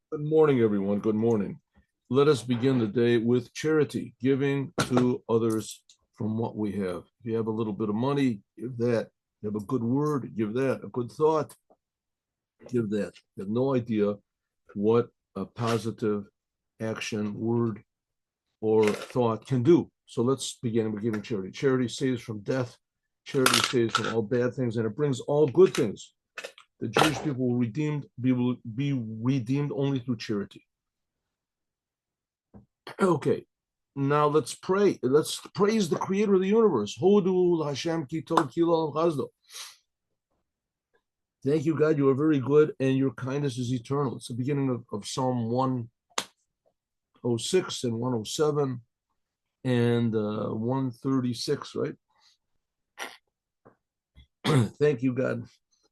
Good morning, everyone. Good morning. Let us begin the day with charity, giving to others from what we have. If you have a little bit of money, give that. You have a good word, give that. A good thought, give that. You have no idea what a positive action, word, or thought can do. So let's begin with giving charity. Charity saves from death. Charity saves from all bad things, and it brings all good things. The Jewish people will be redeemed only through charity. Okay, now let's pray. Let's praise the creator of the universe. Hodu Hashem Kito Kilo Chazdo. Thank you, God. You are very good, and your kindness is eternal. It's the beginning of Psalm 106 and 107 and 136, right? Thank you, God,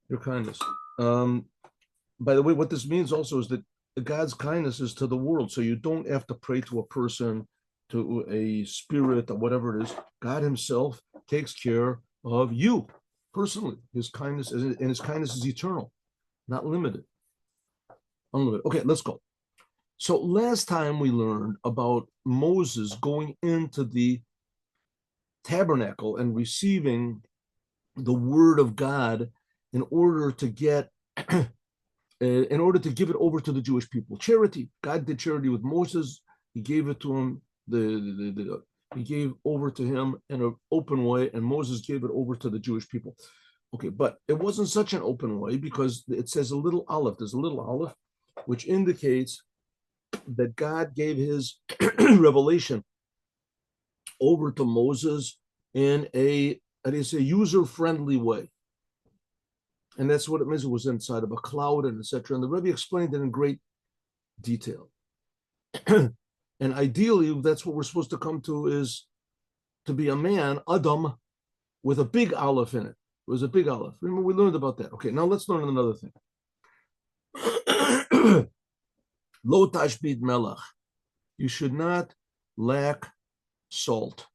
your kindness. By the way, what this means also is that God's kindness is to the world. So you don't have to pray to a person, to a spirit, or whatever it is. God himself takes care of you personally. His kindness is, and his kindness is eternal, not limited, unlimited. Okay, let's go. So last time we learned about Moses going into the tabernacle and receiving the word of God in order to get in order to give it over to the Jewish people. Charity. God did charity with Moses. He gave it to him. He gave over to him in an open way, and Moses gave it over to the Jewish people. Okay, but it wasn't such an open way because it says a little aleph. There's a little aleph, which indicates that God gave his revelation over to Moses in a, how do you say, user-friendly way. And that's what it means. It was inside of a cloud and etc. And the Rebbe explained it in great detail. And ideally, that's what we're supposed to come to, is to be a man, Adam, with a big aleph in it. It was a big aleph. Remember, we learned about that. Okay, now let's learn another thing. Lo tashbid melach. You should not lack salt.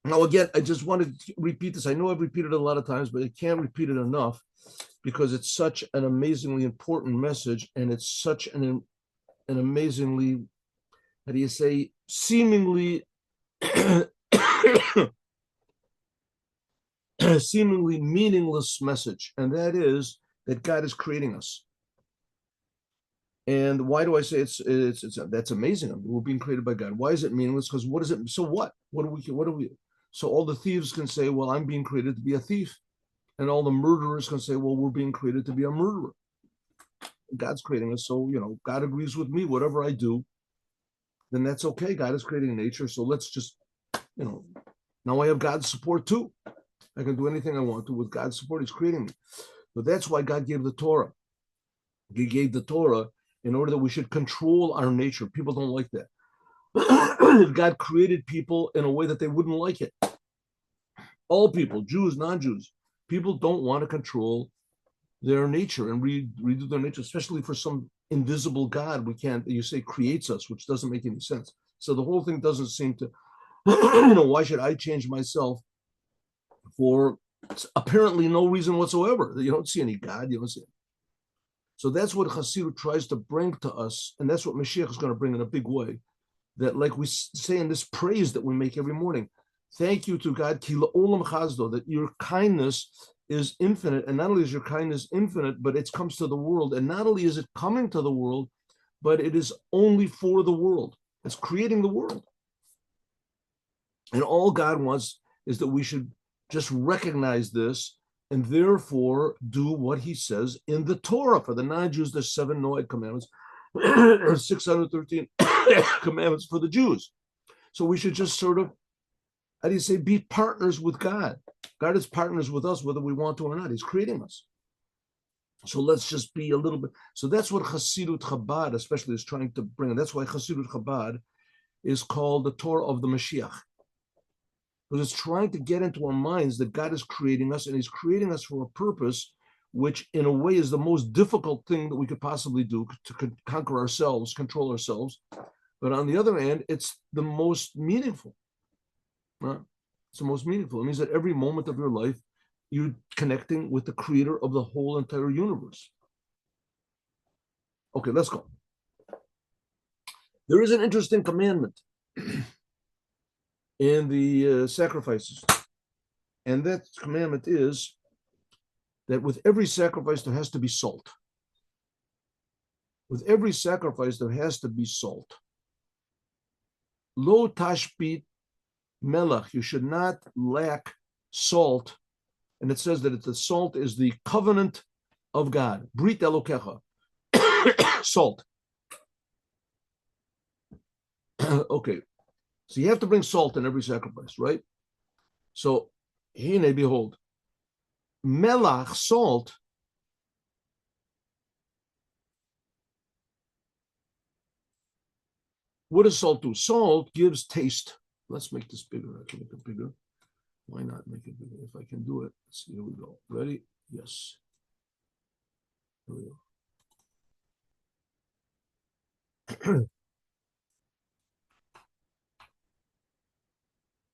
Now, again, I just want to repeat this. I know I've repeated it a lot of times, but I can't repeat it enough because it's such an amazingly important message, and it's such an amazingly, how do you say, seemingly seemingly meaningless message, and that is that God is creating us. And why do I say it's that's amazing? I mean, we're being created by God. Why is it meaningless? Because what is it? So what? What do we? So all the thieves can say, well, I'm being created to be a thief, and all the murderers can say, well, we're being created to be a murderer. God's creating us, so God agrees with me. Whatever I do, then that's okay. God is creating nature, so let's just, now I have God's support too. I can do anything I want to with God's support. He's creating me. But that's why God gave the Torah. He gave the Torah in order that we should control our nature. People don't like that. God created people in a way that they wouldn't like it. All people, Jews, non-Jews, people don't want to control their nature and redo their nature, especially for some invisible God. We can't, you say, creates us, which doesn't make any sense. So the whole thing doesn't seem to, why should I change myself for apparently no reason whatsoever? You don't see any God, you don't see it. So that's what Chassidut tries to bring to us, and that's what Moshiach is going to bring in a big way. That, like we say in this praise that we make every morning, thank you to God, ki la'olam chazdo, that your kindness is infinite, and not only is your kindness infinite, but it comes to the world, and not only is it coming to the world, but it is only for the world. It's creating the world. And all God wants is that we should just recognize this and therefore do what he says in the Torah. For the non-Jews, there's 7 Noahide commandments, 613 commandments for the Jews. So we should just sort of, how do you say, be partners with God. God is partners with us, whether we want to or not. He's creating us. So let's just be a little bit. So that's what Chassidut Chabad especially is trying to bring. And that's why Chassidut Chabad is called the Torah of the Mashiach. Because it's trying to get into our minds that God is creating us, and he's creating us for a purpose, which in a way is the most difficult thing that we could possibly do, to conquer ourselves, control ourselves. But on the other hand, it's the most meaningful. Right? It's the most meaningful. It means that every moment of your life, you're connecting with the creator of the whole entire universe. Okay, let's go. There is an interesting commandment in the sacrifices, and that commandment is that with every sacrifice there has to be salt. With every sacrifice there has to be salt. Lo tashbit melach, you should not lack salt. And it says that the salt is the covenant of God. Brit Elokecha. Salt. Okay. So you have to bring salt in every sacrifice, right? So, hine, behold, melach, salt, what does salt do? Salt gives taste. Let's make this bigger. I can make it bigger. Why not make it bigger? If I can do it. Let's see, here we go. Ready? Yes. Here we go.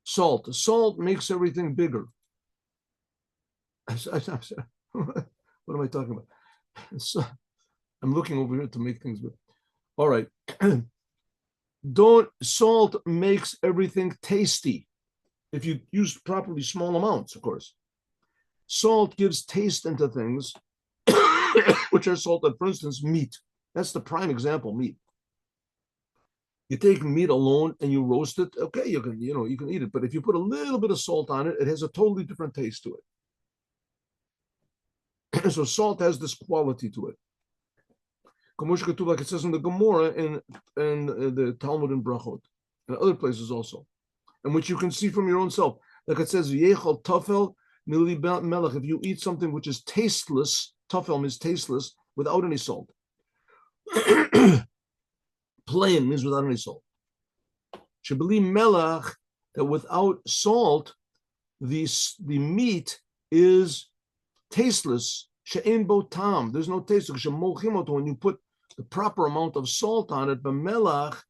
Salt. Salt makes everything bigger. What am I talking about? So, I'm looking over here to make things big. All right. Salt makes everything tasty. If you use properly small amounts, of course. Salt gives taste into things which are salted. For instance, meat. That's the prime example, meat. You take meat alone and you roast it, okay, you can eat it. But if you put a little bit of salt on it, it has a totally different taste to it. So salt has this quality to it. Like it says in the Gemara and the Talmud and Brachot, and other places also, and which you can see from your own self. Like it says, Yechal tafel mili melech. If you eat something which is tasteless, tafel means tasteless, without any salt. Plain means without any salt. Shebeli melech, that without salt, the meat is tasteless. She'en bo tam, there's no taste. When you put the proper amount of salt on it, but melach,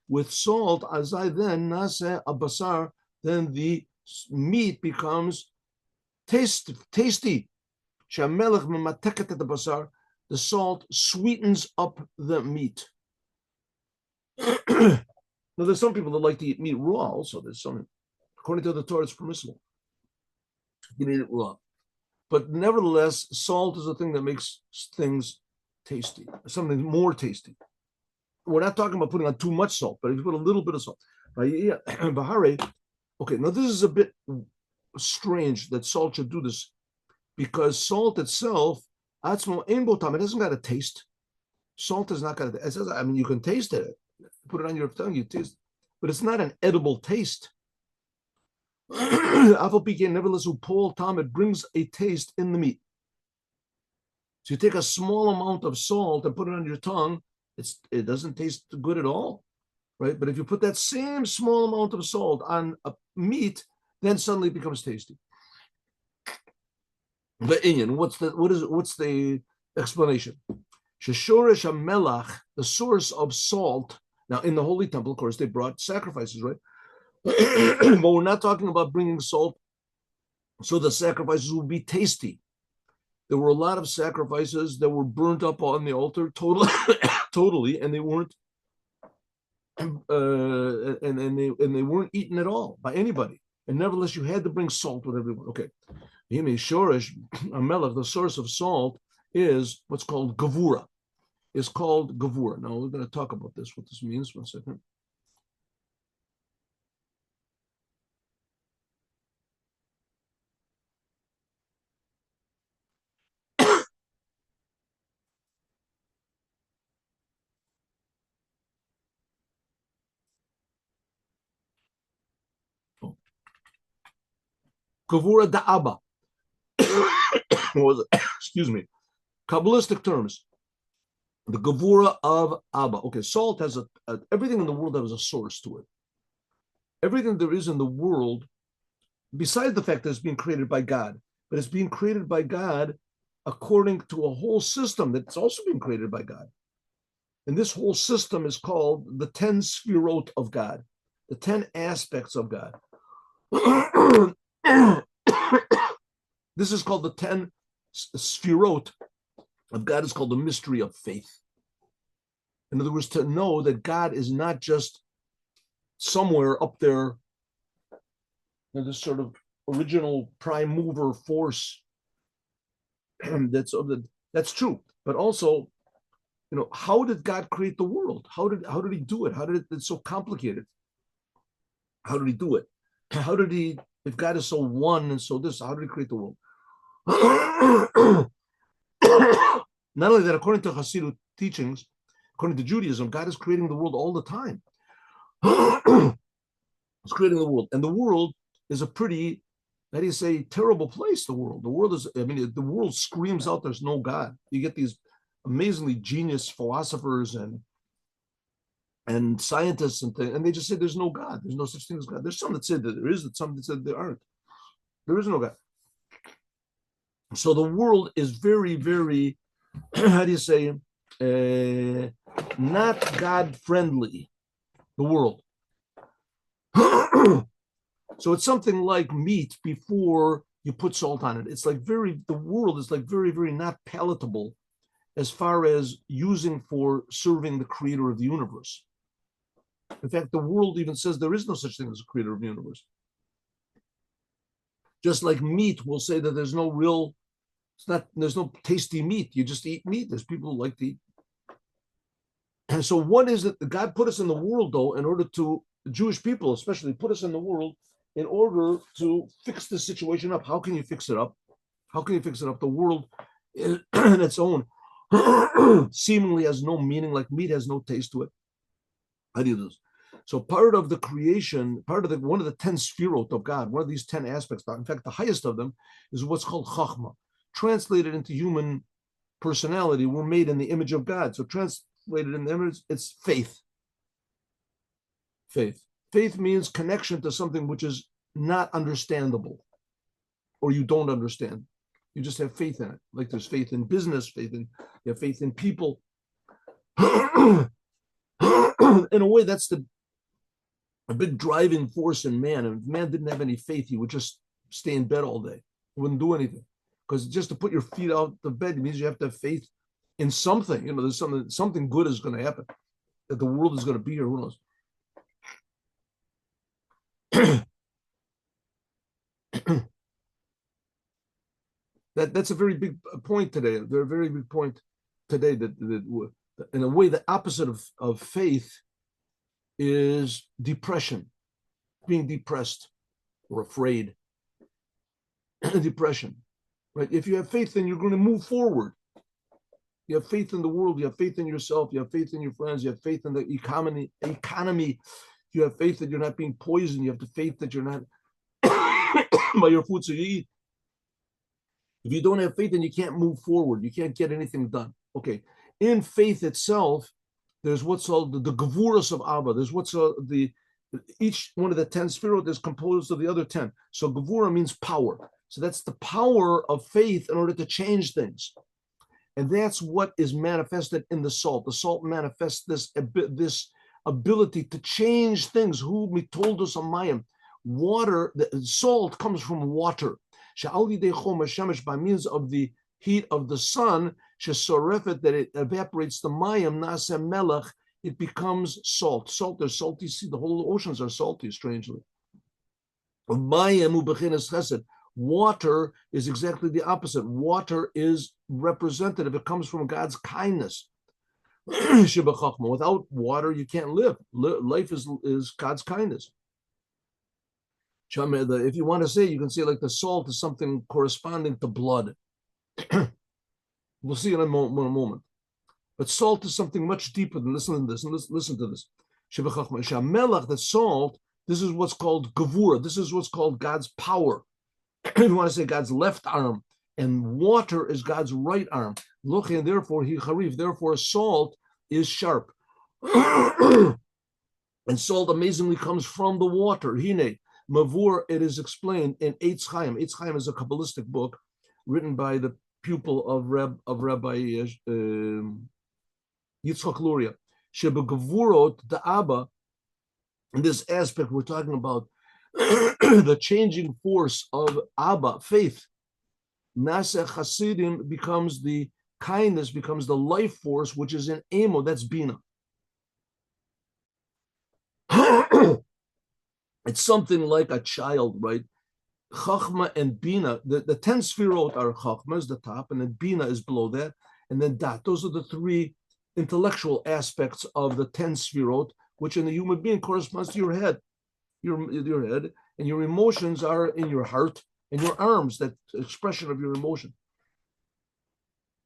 with salt, azai then nase abasar, then the meat becomes tasty. She'amelech memateket et abasar, the salt sweetens up the meat. Now, there's some people that like to eat meat raw also. There's some, according to the Torah, it's permissible. You can eat it raw. But nevertheless, salt is a thing that makes things tasty, something more tasty. We're not talking about putting on too much salt, but if you put a little bit of salt. Okay, now this is a bit strange that salt should do this, because salt itself, it doesn't got a taste. Salt is not got a taste. I mean, you can taste it. Put it on your tongue, you taste, but it's not an edible taste. Nevertheless, it brings a taste in the meat. So you take a small amount of salt and put it on your tongue, it doesn't taste good at all, right? But if you put that same small amount of salt on a meat, then suddenly it becomes tasty. The inyan, what's the explanation? Sheshorish melach, the source of salt. Now, in the Holy Temple, of course, they brought sacrifices, right? But we're not talking about bringing salt so the sacrifices will be tasty. There were a lot of sacrifices that were burnt up on the altar totally, and they weren't and they weren't eaten at all by anybody. And nevertheless, you had to bring salt with everyone. Okay. Shorish Amelech, the source of salt, is what's called gavura. It's called gavura. Now we're going to talk about this, what this means. 1 second. Gavura da'aba. Excuse me. Kabbalistic terms. The gavura of Abba. Okay, salt has everything in the world has a source to it. Everything there is in the world, besides the fact that it's being created by God, but it's being created by God according to a whole system that's also being created by God. And this whole system is called the 10 sfirot of God, the 10 aspects of God. This is called the 10 sfirot of God. Is called the mystery of faith. In other words, to know that God is not just somewhere up there, this sort of original prime mover force. That's true. But also, how did God create the world? How did he do it? It's so complicated? How did he do it? How did he, if God is so one and so this, how did he create the world? Not only that, according to Chassidut teachings, according to Judaism, God is creating the world all the time. He's creating the world. And the world is a pretty, how do you say, terrible place, the world. The world is, the world screams out there's no God. You get these amazingly genius philosophers and scientists and they just say there's no God. There's no such thing as God. There's some that say that there is, and some that said there aren't. There is no God. So the world is very, very, how do you say, not God-friendly, the world. So it's something like meat before you put salt on it. It's like the world is like very, very not palatable as far as using for serving the creator of the universe. In fact, the world even says there is no such thing as a creator of the universe. Just like meat will say that there's no tasty meat. You just eat meat. There's people who like to eat. And so what is it that God put us in the world, though, in order to, the Jewish people especially, put us in the world in order to fix the situation up? How can you fix it up? How can you fix it up? The world in its own seemingly has no meaning, like meat has no taste to it. How do you do this? So part of the creation, one of the 10 sfirot of God, one of these 10 aspects, in fact, the highest of them is what's called chachma. Translated into human personality, we're made in the image of God. So translated in the image, it's faith. Faith means connection to something which is not understandable, or you don't understand. You just have faith in it. Like there's faith in business, you have faith in people. In a way, that's a big driving force in man. And if man didn't have any faith, he would just stay in bed all day. He wouldn't do anything. Because just to put your feet out the bed means you have to have faith in something. There's something good is going to happen, that the world is going to be here. Who knows? That's a very big point today. A very big point today that in a way the opposite of faith is depression, being depressed or afraid. Depression, right? If you have faith, then you're going to move forward. You have faith in the world. You have faith in yourself. You have faith in your friends. You have faith in the economy. You have faith that you're not being poisoned. You have the faith that you're not by your food, so you eat. If you don't have faith, then you can't move forward. You can't get anything done. Okay. In faith itself, there's what's called the gevuras of Abba. There's what's each one of the 10 sfirot is composed of the other 10. So gevura means power. So that's the power of faith in order to change things. And that's what is manifested in the salt. The salt manifests this ability to change things. Who told us on Mayim? Water, the salt comes from water. By means of the heat of the sun, that it evaporates the mayim, nase melech, it becomes salt. Salt, there's salty sea. The whole oceans are salty, strangely. Water is exactly the opposite. Water is representative. It comes from God's kindness. Without water, you can't live. Life is God's kindness. If you want to say, you can say like the salt is something corresponding to blood. We'll see in a moment. But salt is something much deeper than listen to this. And listen to this. The salt, this is what's called gevura. This is what's called God's power. If you want to say God's left arm, and water is God's right arm. Look, and therefore he charif. Therefore, salt is sharp. And salt amazingly comes from the water. Hine. Mavur, it is explained in Eitz Chaim. Eitz Chaim is a Kabbalistic book written by the pupil of Rabbi Yitzchak Luria. Sheba Gevurot, the Abba, in this aspect, we're talking about the changing force of Abba, faith. Nasa Chasidim becomes the kindness, becomes the life force, which is in Emo, that's Bina. It's something like a child, right? Chachma and Bina, the 10 Sfirot are Chachma is the top, and then Bina is below that, and then Dat. Those are the three intellectual aspects of the 10 Sfirot, which in the human being corresponds to your head. Your head, and your emotions are in your heart and your arms, that expression of your emotion.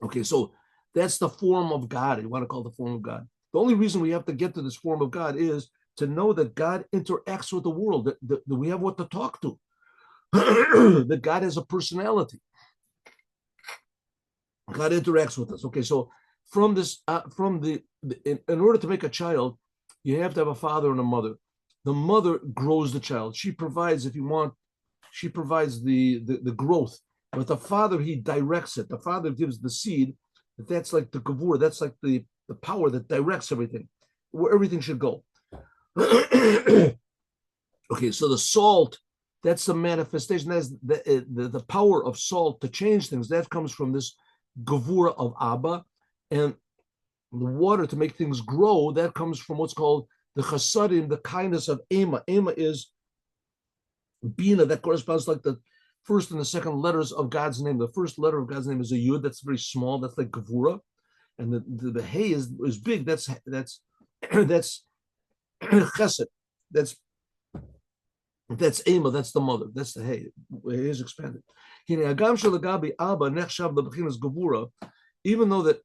Okay, so that's the form of God. You want to call it the form of God. The only reason we have to get to this form of God is to know that God interacts with the world, that we have what to talk to, that God has a personality. God interacts with us. Okay, so from this, in order to make a child, you have to have a father and a mother. The mother grows the child. She provides, if you want, she provides the growth. But the father, he directs it. The father gives the seed. That's like the gavur. That's like the power that directs everything, where everything should go. Okay, so the salt, that's the manifestation. That's the power of salt to change things. That comes from this gavura of Abba. And the water to make things grow, that comes from what's called the chasadim, the kindness of Ema. Ema is Bina, that corresponds to like the first and the second letters of God's name. The first letter of God's name is a Yud, that's very small, that's like Gavura. And the Hey is big, that's that's Chesed. That's Ema, that's the mother, that's the Hey. Hey is expanded. Even though that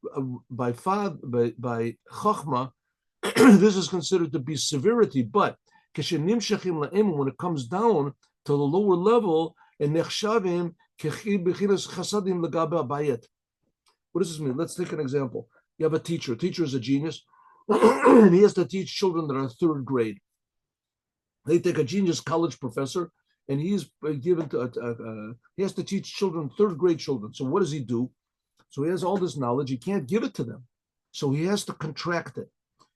by Chachma, this is considered to be severity, but when it comes down to the lower level, what does this mean? Let's take an example. You have a teacher. A teacher is a genius, and he has to teach children that are third grade. They take a genius college professor, and he's given to he has to teach children, third grade children. So what does he do? So he has all this knowledge. He can't give it to them, so he has to contract it.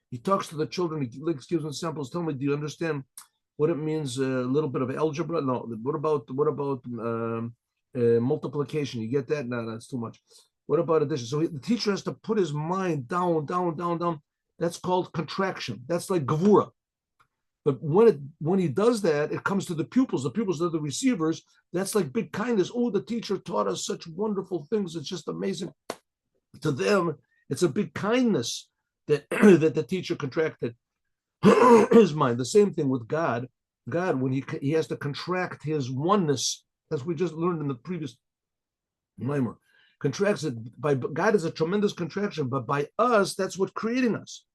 He talks to the children. He gives them samples. Tell me, do you understand what it means? A little bit of algebra? No. What about multiplication? You get that? No, that's too much. What about addition? So the teacher has to put his mind down. That's called contraction. That's like gavura. But when he does that, it comes to the pupils. The pupils are the receivers. That's like big kindness. Oh, the teacher taught us such wonderful things. It's just amazing. To them, it's a big kindness that that the teacher contracted his mind. The same thing with God. God, when he has to contract his oneness, as we just learned in the previous mimer, contracts it. By God is a tremendous contraction, but by us, that's what's creating us.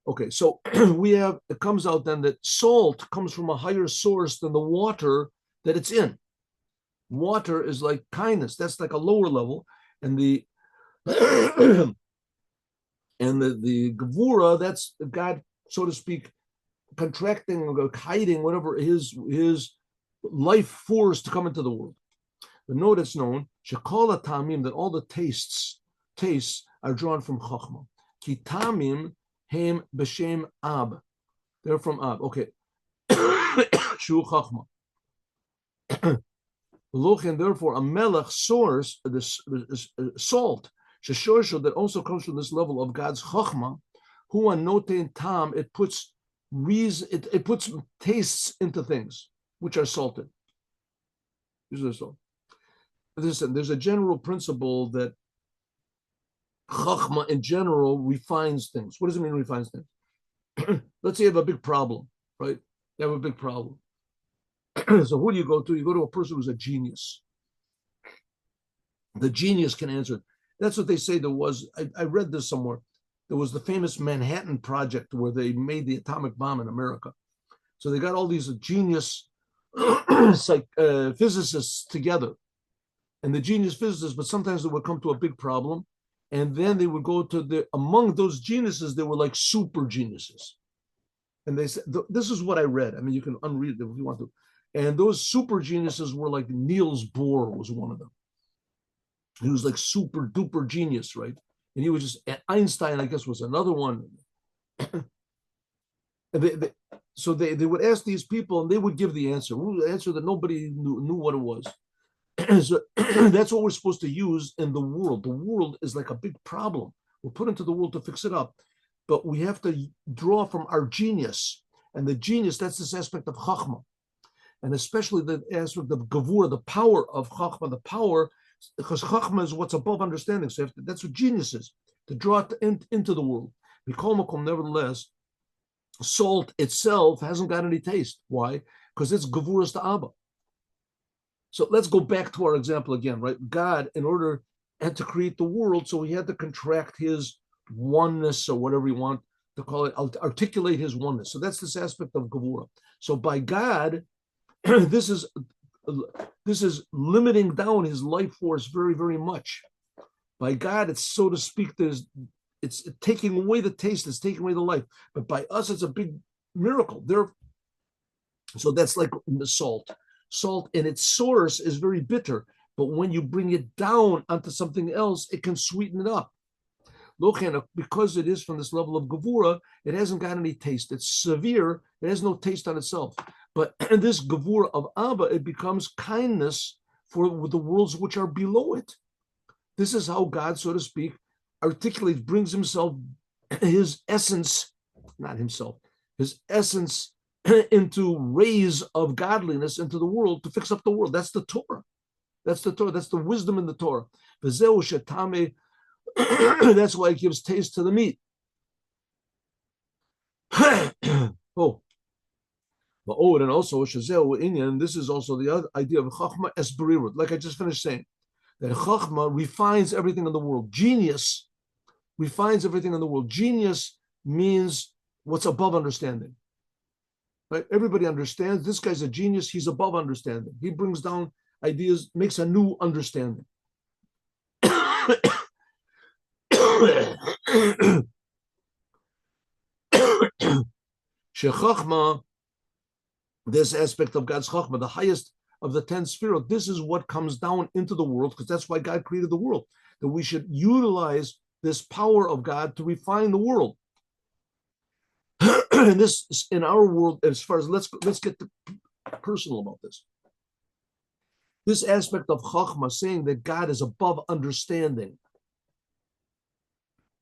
Okay, so it comes out then that salt comes from a higher source than the water that it's in. Water is like kindness. That's like a lower level. And the gevura, that's God, so to speak, contracting or hiding whatever his life force to come into the world. But note it's known, shekol tamim, that all the tastes are drawn from chachma. Ki tamim hem b'shem ab. They're from ab. Okay. Shu chachma. And therefore, a melech source, this salt, sheshorsho, that also comes from this level of God's chachma, who anotein tam, it puts it puts tastes into things which are salted. Listen, there's a general principle that chachma in general refines things. What does it mean refines things? Let's say you have a big problem, right? You have a big problem. So who do you go to? You go to a person who's a genius. The genius can answer it. That's what they say there was. I read this somewhere. There was the famous Manhattan Project where they made the atomic bomb in America. So they got all these genius physicists together. And the genius physicists, but sometimes they would come to a big problem. And then they would go to among those geniuses, they were like super geniuses. And they said, this is what I read. I mean, you can unread it if you want to. And those super geniuses were like Niels Bohr was one of them. He was like super duper genius, right? And he was just, Einstein, I guess, was another one. And so they would ask these people and they would give the answer that nobody knew what it was. So that's what we're supposed to use in the world. The world is like a big problem. We're put into the world to fix it up. But we have to draw from our genius. And the genius, that's this aspect of Chachma. And especially the aspect of Gavura, the power of Chachma, the power, because Chachma is what's above understanding. So that's what genius is, to draw it into the world. Nevertheless, salt itself hasn't got any taste. Why? Because it's Gavuras to Abba. So let's go back to our example again, right? God, in order had to create the world, so he had to contract his oneness, or whatever you want to call it, articulate his oneness. So that's this aspect of Gavura. So by God, this is limiting down his life force very, very much. By God, it's, so to speak, it's taking away the taste, it's taking away the life. But by us, it's a big miracle. So that's like the salt. Salt in its source is very bitter, but when you bring it down onto something else, it can sweeten it up. Because it is from this level of Gavura, it hasn't got any taste. It's severe. It has no taste on itself. But in this Gavura of Abba, it becomes kindness for the worlds which are below it. This is how God, so to speak, articulates, brings himself, his essence, not himself, his essence into rays of godliness into the world to fix up the world. That's the Torah. That's the Torah. That's the wisdom in the Torah. That's why it gives taste to the meat. And also this is also the other idea of Chachma es berirut, like I just finished saying, that Chachma refines everything in the world. Genius refines everything in the world. Genius means what's above understanding. Right? Everybody understands this guy's a genius. He's above understanding. He brings down ideas, makes a new understanding. Shechachma, this aspect of God's Chachma, the highest of the 10 spherot, this is what comes down into the world, because that's why God created the world, that we should utilize this power of God to refine the world. And this, in our world, as far as, let's get personal about this. This aspect of Chachma, saying that God is above understanding.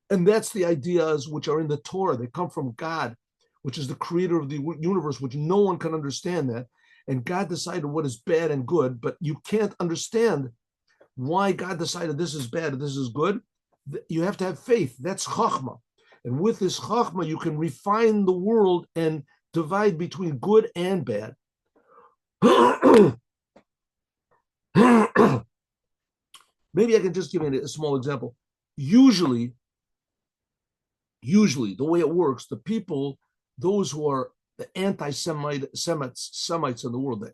And that's the ideas which are in the Torah. They come from God, which is the creator of the universe, which no one can understand that. And God decided what is bad and good, but you can't understand why God decided this is bad and this is good. You have to have faith. That's Chachma. And with this Chachma, you can refine the world and divide between good and bad. Maybe I can just give you a small example. Usually, the way it works, the people, those who are the Semites in the world,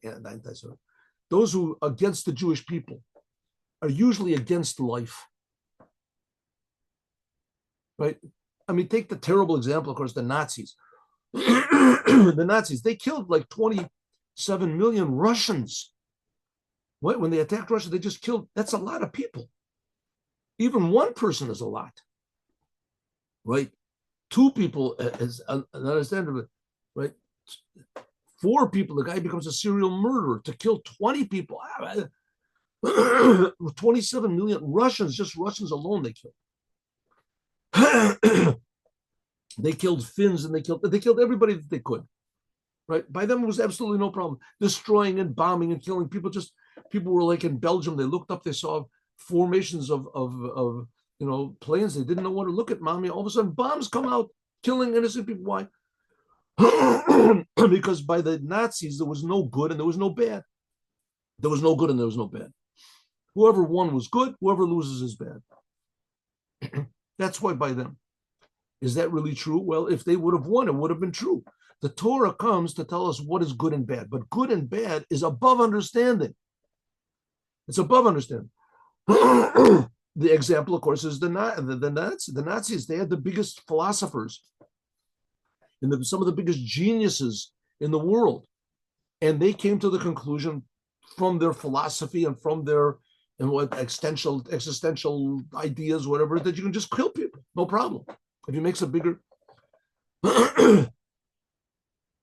those who are against the Jewish people, are usually against life. Right? I mean, take the terrible example, of course, the Nazis. The Nazis, they killed like 27 million Russians. When they attacked Russia, they just killed, that's a lot of people. Even one person is a lot. Right? Two people is understandable, right? 4 people, the guy becomes a serial murderer to kill 20 people. 27 million Russians, just Russians alone, they killed. They killed Finns and they killed everybody that they could. Right? By them, it was absolutely no problem. Destroying and bombing and killing people. People were like in Belgium. They looked up, they saw formations of planes. They didn't know what to look at, mommy. All of a sudden, bombs come out, killing innocent people. Why? Because by the Nazis, there was no good and there was no bad. There was no good and there was no bad. Whoever won was good. Whoever loses is bad. That's why by them. Is that really true? Well, if they would have won, it would have been true. The Torah comes to tell us what is good and bad, but good and bad is above understanding. It's above understanding. The example, of course, is the Nazis. They had the biggest philosophers and some of the biggest geniuses in the world. And they came to the conclusion from their philosophy and from their existential ideas, whatever, that you can just kill people, no problem. If he makes a bigger,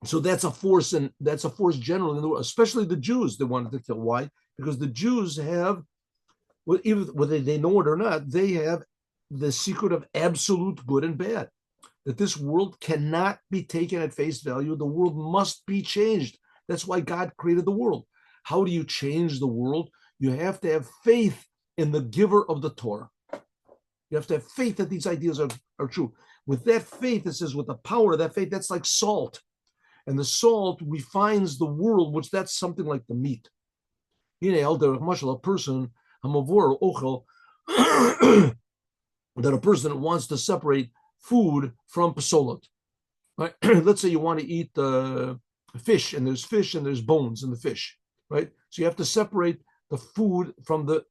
so that's a force, and that's a force generally in the world, especially the Jews. They wanted to kill. Why? Because the Jews have, even whether they know it or not, they have the secret of absolute good and bad. that this world cannot be taken at face value. The world must be changed. That's why God created the world. How do you change the world? You have to have faith in the giver of the Torah. You have to have faith that these ideas are true. With that faith, it says, with the power of that faith, that's like salt. And the salt refines the world, which that's something like the meat. A person, that a person wants to separate food from pasolot. Right? Let's say you want to eat fish, and there's bones in the fish, right? So you have to separate the food from the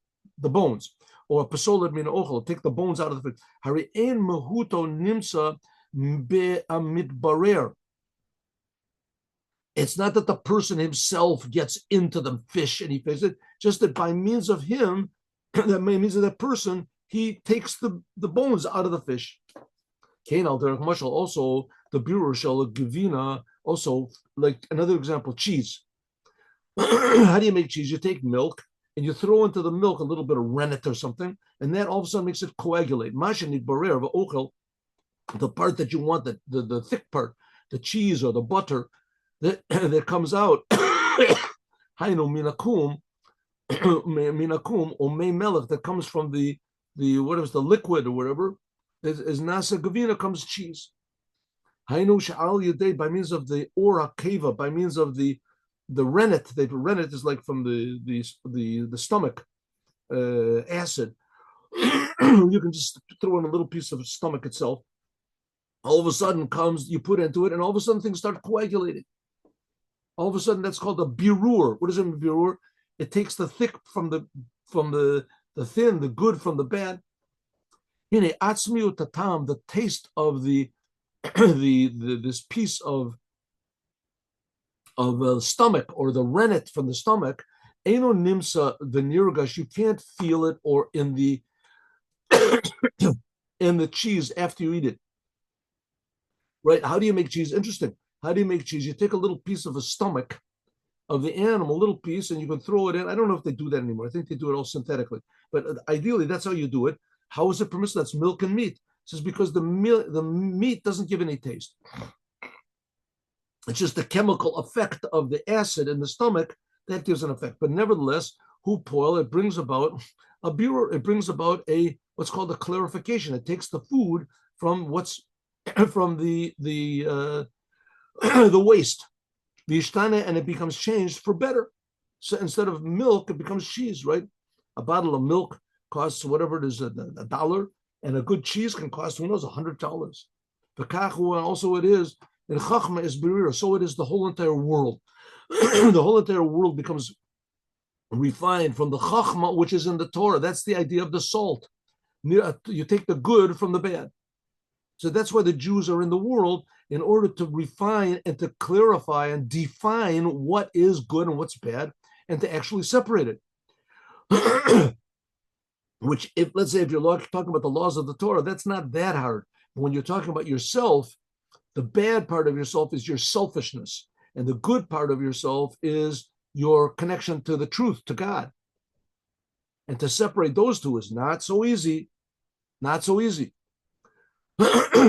bones. Or pasolot min ochel, take the bones out of the fish. Hari'en mehuto nimsa be'amitbarer. It's not that the person himself gets into the fish and he faces it, just that by means of him, that means of that person, he takes the bones out of the fish. Also, the Bureau shall Gavina, also, like another example, cheese. How do you make cheese? You take milk and you throw into the milk a little bit of rennet or something, and that all of a sudden makes it coagulate. The part that you want, the thick part, the cheese or the butter that comes out, minakum or may melech, that comes from the liquid or whatever, as nasa gavina comes cheese. By means of the ora keva, by means of the rennet. The rennet is like from the stomach acid. You can just throw in a little piece of stomach itself. All of a sudden you put into it, and all of a sudden things start coagulating. All of a sudden, that's called a birur. What is it, birur? It takes the thick from the thin, the good from the bad. The taste of this piece of stomach, or the rennet from the stomach, eno nimsa v'nirgash. You can't feel it or in the in the cheese after you eat it. Right? How do you make cheese? Interesting. How do you make cheese? You take a little piece of a stomach of the animal, a little piece, and you can throw it in. I don't know if they do that anymore. I think they do it all synthetically. But ideally, that's how you do it. How is it permissible? That's milk and meat. It says because the meat doesn't give any taste. It's just the chemical effect of the acid in the stomach that gives an effect. But nevertheless, it brings about a birur. It brings about what's called a clarification. It takes the food from from the waste, and it becomes changed for better. So instead of milk, it becomes cheese, right? A bottle of milk costs whatever it is, $1, and a good cheese can cost, who knows, $100. Also it is, and Chachma is Berira, so it is the whole entire world. The whole entire world becomes refined from the Chachma, which is in the Torah. That's the idea of the salt. You take the good from the bad. So that's why the Jews are in the world, in order to refine and to clarify and define what is good and what's bad, and to actually separate it. Which, let's say, if you're talking about the laws of the Torah, that's not that hard. But when you're talking about yourself, the bad part of yourself is your selfishness, and the good part of yourself is your connection to the truth, to God. And to separate those two is not so easy. Not so easy. That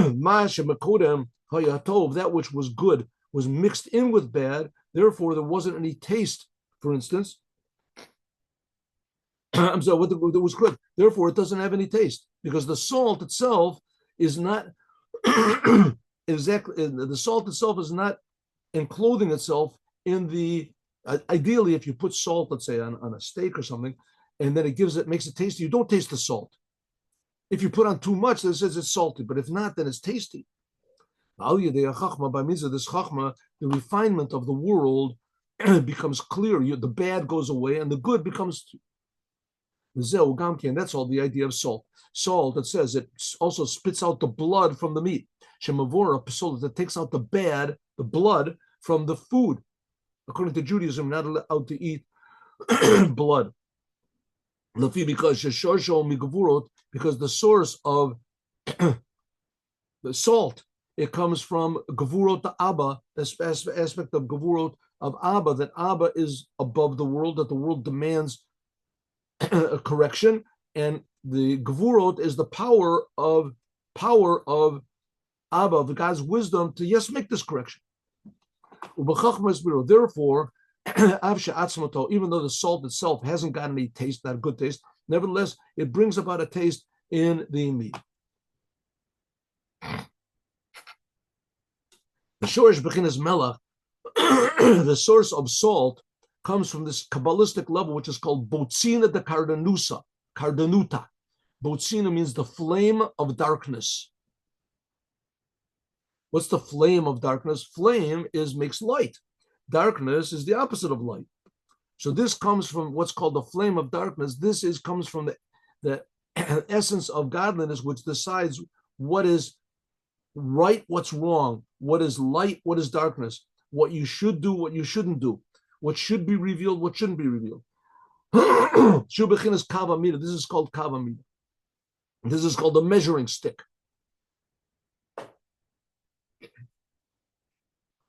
which was good was mixed in with bad, therefore there wasn't any taste, for instance. I'm sorry, what was good, therefore it doesn't have any taste, because the salt itself is not exactly, the salt itself is not enclothing itself in the, ideally if you put salt, let's say on a steak or something, and then makes it tasty, you don't taste the salt. If you put on too much, it says it's salty, but if not, then it's tasty. By means of this chachma, the refinement of the world becomes clear. The bad goes away, and the good becomes. That's all the idea of salt. Salt, it says, it also spits out the blood from the meat. Shemavora, that takes out the bad, the blood from the food. According to Judaism, not allowed to eat blood. Because the source of the salt, it comes from gevurot the Abba, this aspect of gevurot of Abba, that Abba is above the world, that the world demands a correction, and the gevurot is the power of Abba, of God's wisdom, to yes, make this correction. Therefore, even though the salt itself hasn't got any taste, not a good taste, nevertheless, it brings about a taste in the meat. The Shorish Bechinas Melach, the source of salt, comes from this Kabbalistic level, which is called Botzina de Cardanuta. Botzina means the flame of darkness. What's the flame of darkness? Flame makes light. Darkness is the opposite of light. So this comes from what's called the flame of darkness. Comes from the essence of godliness, which decides what is right, what's wrong, what is light, what is darkness, what you should do, what you shouldn't do, what should be revealed, what shouldn't be revealed. This is called kavamida. This is called the measuring stick.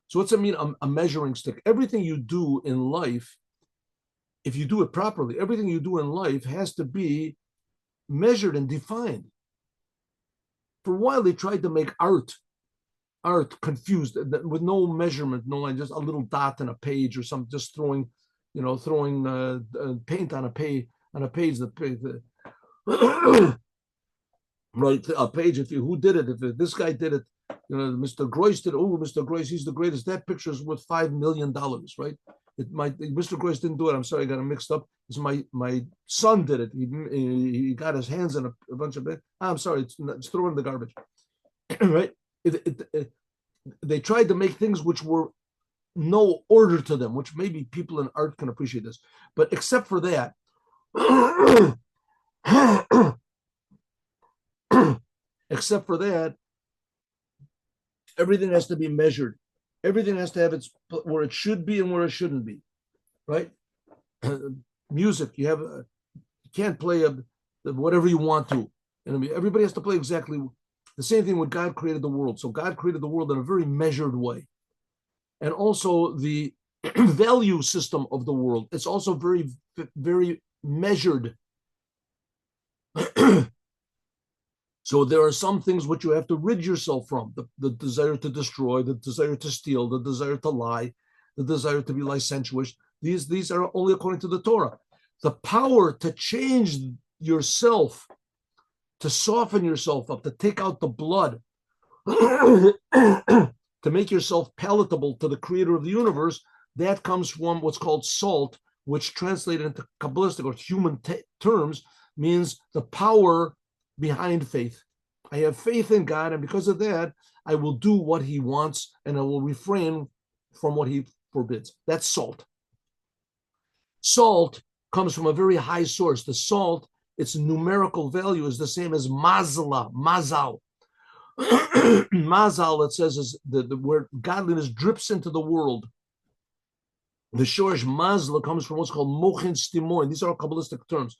So what's it mean, a measuring stick? Everything you do in life, if you do it properly, everything you do in life has to be measured and defined. For a while, they tried to make art confused with no measurement, no line, just a little dot on a page or something, just throwing paint on a page, right, a page. Who did it? If this guy did it, Mr. Groys did it. Oh, Mr. Groys, he's the greatest. That picture is worth $5 million, right? Mr. Groys didn't do it. I'm sorry, I got it mixed up. It's my son did it. He got his hands in a bunch of it. I'm sorry, it's thrown in the garbage, right? They tried to make things which were no order to them, which maybe people in art can appreciate this, but except for that, except for that, everything has to be measured. Everything has to have its where it should be and where it shouldn't be, right? Music, you can't play whatever you want to. Everybody has to play exactly the same thing when God created the world. So God created the world in a very measured way. And also the value system of the world, it's also very, very measured. So there are some things which you have to rid yourself from, the desire to destroy, the desire to steal, the desire to lie, the desire to be licentious. These are only according to the Torah. The power to change yourself, to soften yourself up, to take out the blood, to make yourself palatable to the creator of the universe, that comes from what's called salt, which translated into Kabbalistic or human terms means the power behind faith. I have faith in God, and because of that, I will do what he wants and I will refrain from what he forbids. That's salt. Salt comes from a very high source. The salt, its numerical value is the same as mazal. Mazal, it says, is the where godliness drips into the world. The shorish mazla comes from what's called mochin stimoin. These are all Kabbalistic terms.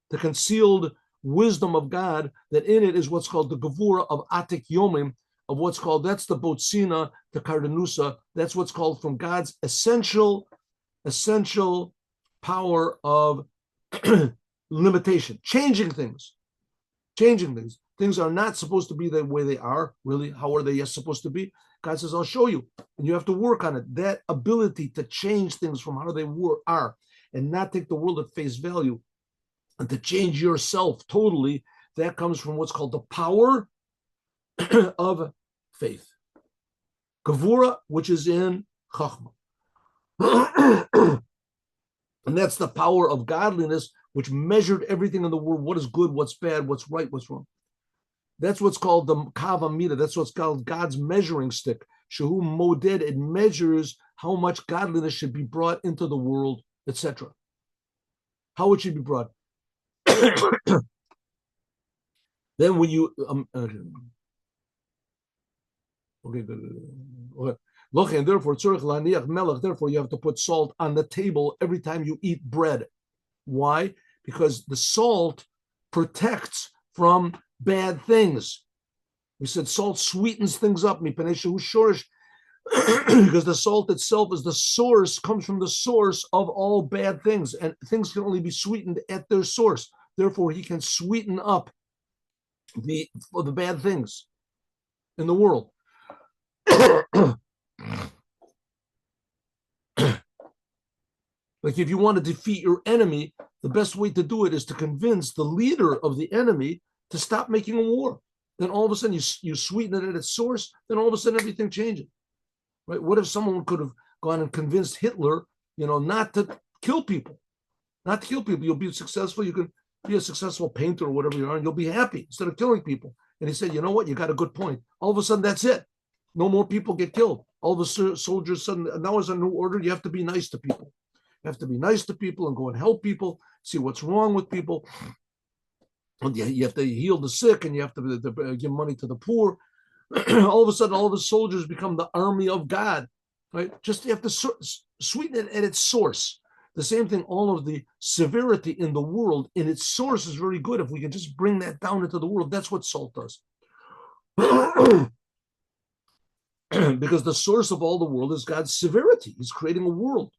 The concealed wisdom of God, that in it is what's called the gevura of atik yomim, of what's called, that's the botzina, the kardanusa, that's what's called from God's essential power of limitation, changing things. Things are not supposed to be the way they are. Really, how are they supposed to be? God says, I'll show you, and you have to work on it. That ability to change things from how they are, and not take the world at face value, and to change yourself totally, that comes from what's called the power of faith. Gevura, which is in Chachma. And that's the power of godliness, which measured everything in the world, what is good, what's bad, what's right, what's wrong. That's what's called the kavamida. That's what's called God's measuring stick. Shehu moded, it measures how much godliness should be brought into the world, etc. How it should be brought. Then when you okay, good. And therefore you have to put salt on the table every time you eat bread. Why? Because the salt protects from bad things. We said salt sweetens things up because the salt itself is the source, comes from the source of all bad things, and things can only be sweetened at their source. Therefore, he can sweeten up the bad things in the world. Like if you want to defeat your enemy, the best way to do it is to convince the leader of the enemy to stop making a war. Then all of a sudden you sweeten it at its source, then all of a sudden everything changes. Right? What if someone could have gone and convinced Hitler, not to kill people? Not to kill people. You'll be successful. You can be a successful painter or whatever you are, and you'll be happy instead of killing people. And he said, you know what? You got a good point. All of a sudden, that's it. No more people get killed. All the soldiers suddenly, now is a new order. You have to be nice to people. You have to be nice to people and go and help people, see what's wrong with people. And you have to heal the sick, and you have to give money to the poor. All of a sudden, all of the soldiers become the army of God, right? Just you have to sweeten it at its source. The same thing, all of the severity in the world in its source is very good. If we can just bring that down into the world, that's what salt does. Because the source of all the world is God's severity. He's creating a world.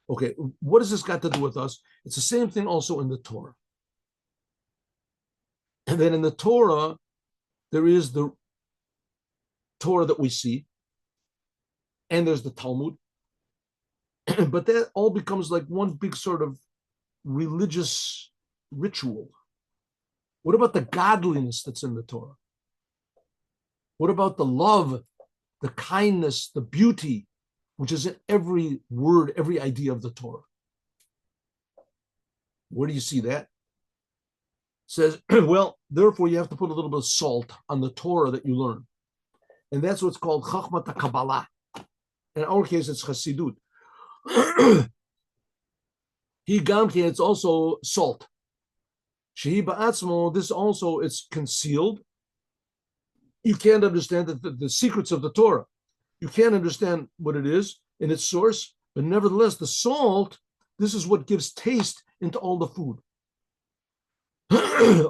Okay, what has this got to do with us? It's the same thing also in the Torah. And then in the Torah, there is the Torah that we see, and there's the Talmud. But that all becomes like one big sort of religious ritual. What about the godliness that's in the Torah? What about the love, the kindness, the beauty, which is in every word, every idea of the Torah? Where do you see that? It says, well, therefore you have to put a little bit of salt on the Torah that you learn. And that's what's called Chachmat Kabbalah. In our case, it's Chassidut. It's also salt. Shehi ba'atzmo, this also, it's concealed. You can't understand the secrets of the Torah. You can't understand what it is in its source, but nevertheless, the salt, this is what gives taste into all the food.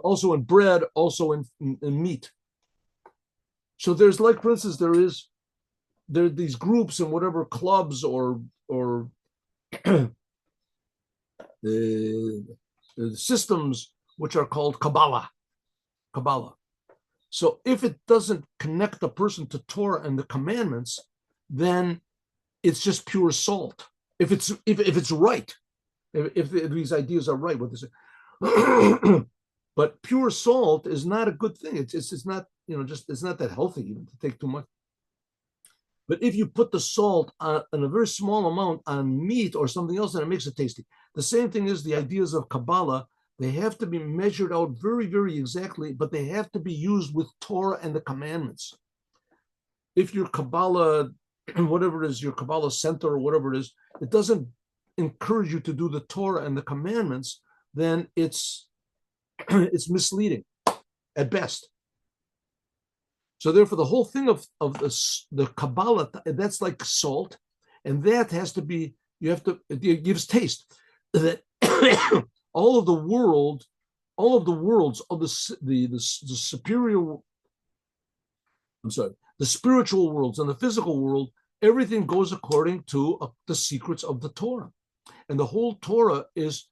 Also in bread, also in meat. So there's, like, for instance, there are these groups and whatever clubs or the systems which are called Kabbalah. So if it doesn't connect the person to Torah and the commandments, then it's just pure salt. If it's right, if these ideas are right, what they say. But pure salt is not a good thing. It's not, it's not that healthy even to take too much. But if you put the salt in a very small amount on meat or something else, then it makes it tasty. The same thing is the ideas of Kabbalah. They have to be measured out very, very exactly, but they have to be used with Torah and the commandments. If your Kabbalah, whatever it is, your Kabbalah center or whatever it is, it doesn't encourage you to do the Torah and the commandments, then it's misleading at best. So therefore, the whole thing of the Kabbalah, that's like salt, and that has to be, it gives taste. That all of the worlds of the superior, the spiritual worlds and the physical world, everything goes according to the secrets of the Torah. And the whole Torah is,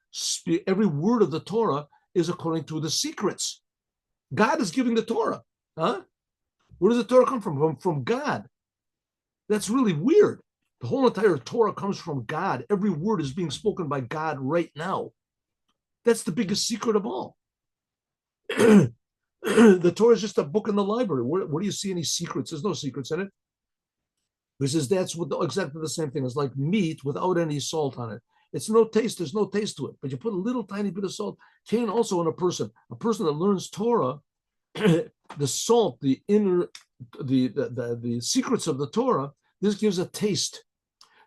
every word of the Torah is according to the secrets. God is giving the Torah. Huh? Where does the Torah come from? From God. That's really weird. The whole entire Torah comes from God. Every word is being spoken by God right now. That's the biggest secret of all. The Torah is just a book in the library. Where do you see any secrets? There's no secrets in it. He says that's exactly the same thing. It's like meat without any salt on it. It's no taste. There's no taste to it. But you put a little tiny bit of salt. Cain also in a person that learns Torah, the salt, the inner, the secrets of the Torah, this gives a taste.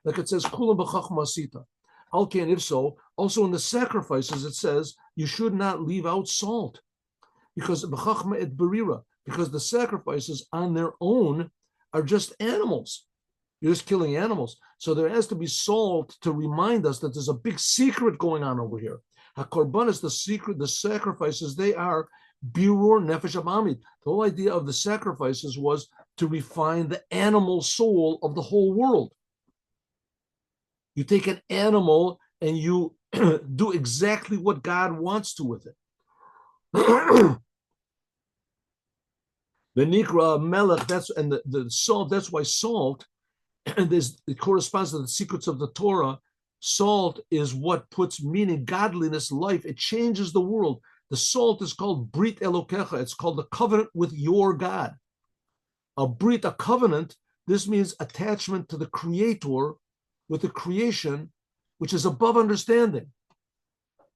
Like it says, Kulam b'chachma asita. Okay, and if so, also in the sacrifices, it says you should not leave out salt. Because b'chachma et berira, because the sacrifices on their own are just animals. You're just killing animals. So there has to be salt to remind us that there's a big secret going on over here. HaKorban is the secret, the sacrifices, they are birur nefesh abamid. The whole idea of the sacrifices was to refine the animal soul of the whole world. You take an animal and you do exactly what God wants to with it. The nikra melech, and the salt, that's why salt, and it corresponds to the secrets of the Torah. Salt is what puts meaning, godliness, life. It changes the world. The salt is called Brit Elokecha. It's called the covenant with your God. A Brit, a covenant, this means attachment to the Creator with the creation, which is above understanding.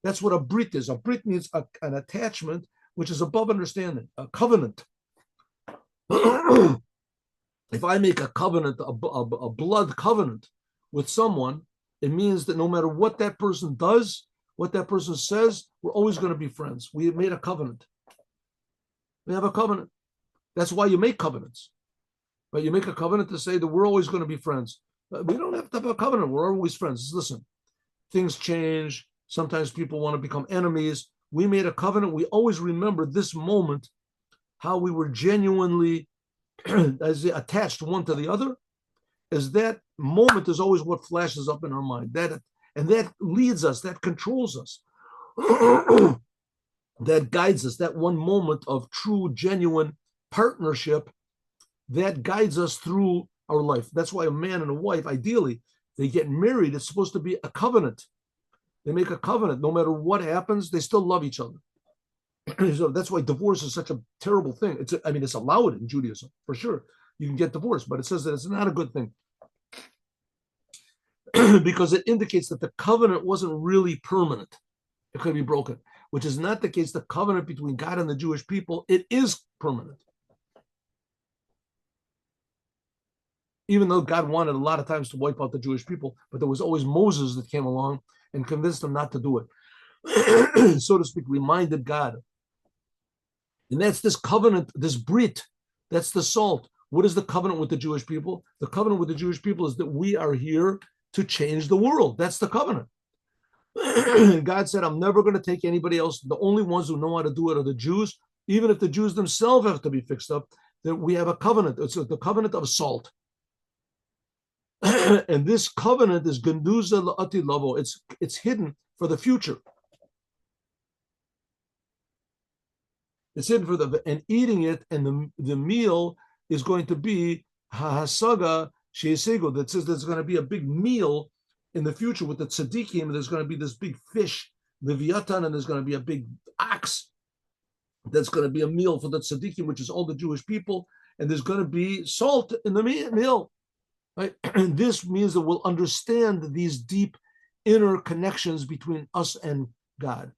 That's what a Brit is. A Brit means an attachment which is above understanding, a covenant. If I make a covenant, a blood covenant with someone, it means that no matter what that person does, what that person says, we're always going to be friends. We have made a covenant. We have a covenant. That's why you make covenants. But you make a covenant to say that we're always going to be friends. But we don't have to have a covenant. We're always friends. Listen, things change. Sometimes people want to become enemies. We made a covenant. We always remember this moment, how we were genuinely as attached one to the other, as that moment is always what flashes up in our mind. And that leads us, that controls us, that guides us. That one moment of true, genuine partnership, that guides us through our life. That's why a man and a wife, ideally, they get married. It's supposed to be a covenant. They make a covenant. No matter what happens, they still love each other. So that's why divorce is such a terrible thing. It's allowed in Judaism, for sure. You can get divorced, but it says that it's not a good thing. Because it indicates that the covenant wasn't really permanent. It could be broken, which is not the case. The covenant between God and the Jewish people, it is permanent. Even though God wanted a lot of times to wipe out the Jewish people, but there was always Moses that came along and convinced them not to do it. So to speak, reminded God. And that's this covenant, this Brit, that's the salt. What is the covenant with the Jewish people? The covenant with the Jewish people is that we are here to change the world. That's the covenant. And God said, I'm never going to take anybody else. The only ones who know how to do it are the Jews. Even if the Jews themselves have to be fixed up, that we have a covenant. It's the covenant of salt. And this covenant is Genduza La'ati Lavo. It's hidden for the future. It's hidden for and eating it, and the meal is going to be Hasaga Sheisego. That says there's going to be a big meal in the future with the tzaddikim. There's going to be this big fish, Leviathan, and there's going to be a big ox. That's going to be a meal for the tzaddikim, which is all the Jewish people. And there's going to be salt in the meal. Right? And this means that we'll understand these deep inner connections between us and God.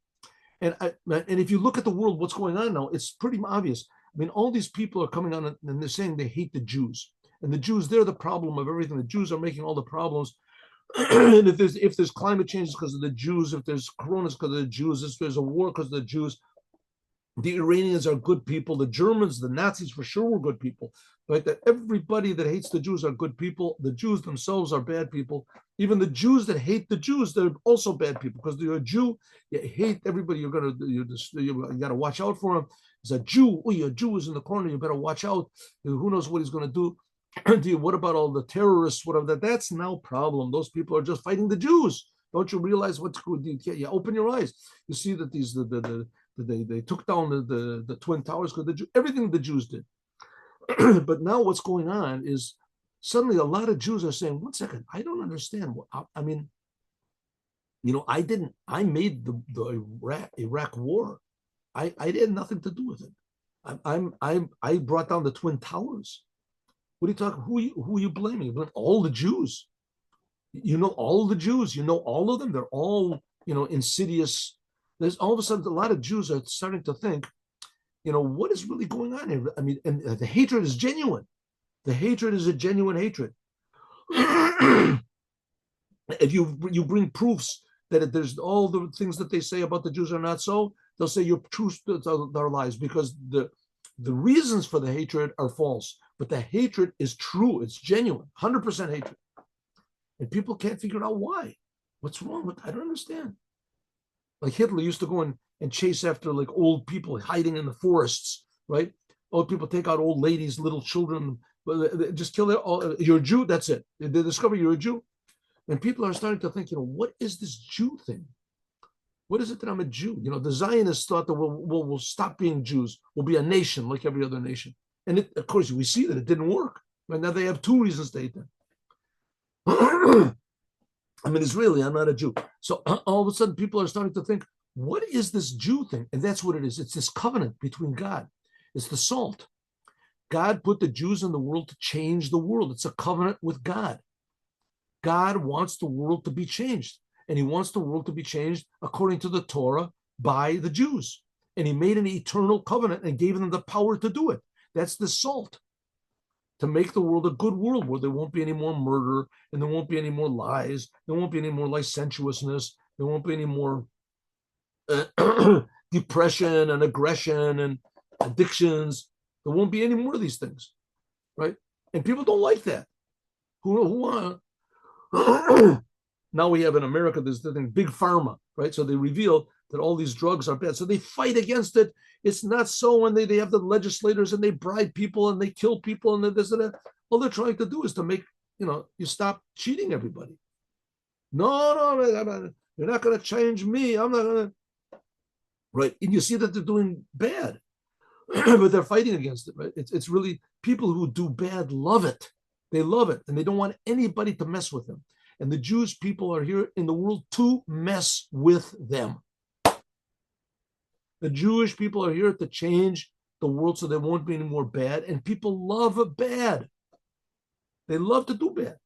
And if you look at the world, what's going on now, it's pretty obvious. I mean, all these people are coming on and they're saying they hate the Jews. And the Jews, they're the problem of everything. The Jews are making all the problems. And if there's climate change, it's because of the Jews. If there's corona, it's because of the Jews. If there's a war, because of the Jews. The Iranians are good people. The Germans, the Nazis for sure were good people. Right? That everybody that hates the Jews are good people. The Jews themselves are bad people. Even the Jews that hate the Jews, they're also bad people, because you're a Jew, you hate everybody. You got to watch out for him. There's a Jew. Oh, a Jew is in the corner. You better watch out. Who knows what he's going to do? What about all the terrorists? Whatever that's no problem. Those people are just fighting the Jews. Don't you realize what's good? You open your eyes. You see that they took down the Twin Towers because everything the Jews did. But now what's going on is suddenly a lot of Jews are saying, one second, I don't understand. I mean, I made the Iraq war. I had nothing to do with it. I brought down the Twin Towers. What are you talking? Who are you blaming? All the Jews. All the Jews. All of them. They're all, insidious. There's all of a sudden a lot of Jews are starting to think, what is really going on here? I mean, and the hatred is genuine. The hatred is a genuine hatred. If you bring proofs that there's all the things that they say about the Jews are not so, they'll say your truths are lies, because the reasons for the hatred are false, but the hatred is true. It's genuine, 100% hatred. And people can't figure out why. What's wrong with I don't understand. Like Hitler used to go and chase after like old people hiding in the forests, right? Old people take out old ladies, little children, just kill them. You're a Jew, that's it. They discover you're a Jew. And people are starting to think, what is this Jew thing? What is it that I'm a Jew? The Zionists thought that we'll stop being Jews. We'll be a nation like every other nation. And of course, we see that it didn't work. Right now, they have two reasons to hate them. I'm an Israeli. I'm not a Jew. So all of a sudden, people are starting to think, what is this Jew thing? And that's what it is. It's this covenant between God. It's the salt. God put the Jews in the world to change the world. It's a covenant with God. God wants the world to be changed. And he wants the world to be changed according to the Torah by the Jews. And he made an eternal covenant and gave them the power to do it. That's the salt. To make the world a good world where there won't be any more murder and there won't be any more lies. There won't be any more licentiousness. There won't be any more depression and aggression and addictions. There won't be any more of these things, right? And people don't like that. Now we have in America, there's the thing, big pharma, right? So they reveal that all these drugs are bad. So they fight against it. It's not so when they have the legislators and they bribe people and they kill people and this and that. All they're trying to do is to make, you stop cheating everybody. No, you're not going to change me. I'm not going to. Right. And you see that they're doing bad, but they're fighting against it, right? It's really people who do bad love it. They love it and they don't want anybody to mess with them. And the Jewish people are here in the world to mess with them. The Jewish people are here to change the world so there won't be any more bad. And people love bad. They love to do bad.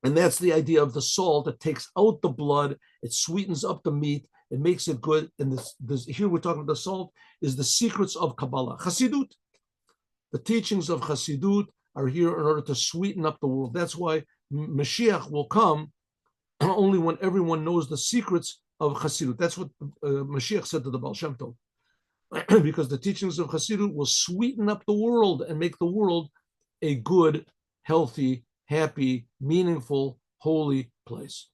And that's the idea of the salt. It takes out the blood. It sweetens up the meat. It makes it good. And here we're talking about the salt is the secrets of Kabbalah. Chassidut. The teachings of Chassidut are here in order to sweeten up the world. That's why Moshiach will come only when everyone knows the secrets of Chassidut. That's what Moshiach said to the Baal Shem Tov. Because the teachings of Chassidut will sweeten up the world and make the world a good, healthy, happy, meaningful, holy place.